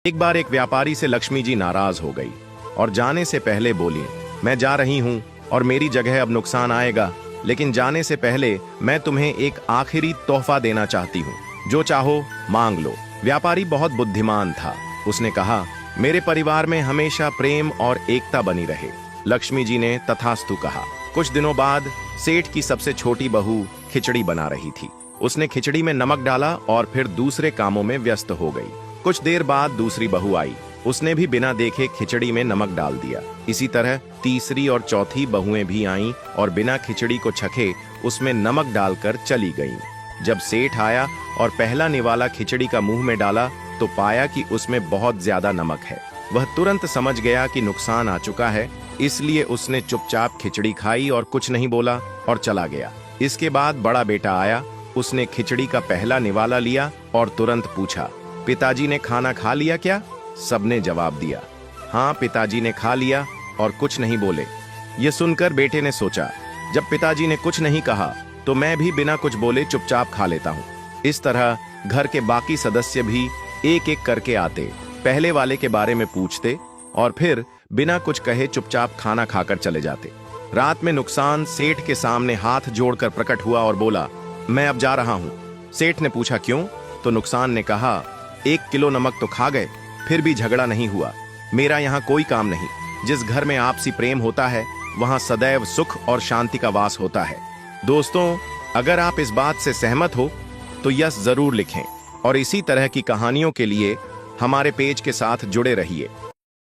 एक बार एक व्यापारी से लक्ष्मी जी नाराज हो गई और जाने से पहले बोली, मैं जा रही हूँ और मेरी जगह अब नुकसान आएगा, लेकिन जाने से पहले मैं तुम्हें एक आखिरी तोहफा देना चाहती हूँ, जो चाहो मांग लो। व्यापारी बहुत बुद्धिमान था। उसने कहा, मेरे परिवार में हमेशा प्रेम और एकता बनी रहे। लक्ष्मी जी ने तथास्तु कहा। कुछ दिनों बाद सेठ की सबसे छोटी बहू खिचड़ी बना रही थी। उसने खिचड़ी में नमक डाला और फिर दूसरे कामों में व्यस्त हो गई। कुछ देर बाद दूसरी बहू आई। उसने भी बिना देखे खिचड़ी में नमक डाल दिया। इसी तरह तीसरी और चौथी बहुएं भी आईं और बिना खिचड़ी को छके उसमें नमक डालकर चली गईं। जब सेठ आया और पहला निवाला खिचड़ी का मुंह में डाला तो पाया कि उसमें बहुत ज्यादा नमक है। वह तुरंत समझ गया कि नुकसान आ चुका है, इसलिए उसने चुपचाप खिचड़ी खाई और कुछ नहीं बोला और चला गया। इसके बाद बड़ा बेटा आया। उसने खिचड़ी का पहला निवाला लिया और तुरंत पूछा, पिताजी ने खाना खा लिया क्या? सबने जवाब दिया, हाँ पिताजी ने खा लिया, और कुछ नहीं बोले। यह सुनकर बेटे ने सोचा, जब पिताजी ने कुछ नहीं कहा तो मैं भी बिना कुछ बोले चुपचाप खा लेता हूँ। इस तरह घर के बाकी सदस्य भी एक एक करके आते, पहले वाले के बारे में पूछते और फिर बिना कुछ कहे चुपचाप खाना खाकर चले जाते। रात में नुकसान सेठ के सामने हाथ जोड़कर प्रकट हुआ और बोला, मैं अब जा रहा हूँ। सेठ ने पूछा, क्यों? तो नुकसान ने कहा, 1 किलो नमक तो खा गए, फिर भी झगड़ा नहीं हुआ। मेरा यहाँ कोई काम नहीं। जिस घर में आपसी प्रेम होता है वहाँ सदैव सुख और शांति का वास होता है। दोस्तों, अगर आप इस बात से सहमत हो तो यस जरूर लिखें और इसी तरह की कहानियों के लिए हमारे पेज के साथ जुड़े रहिए।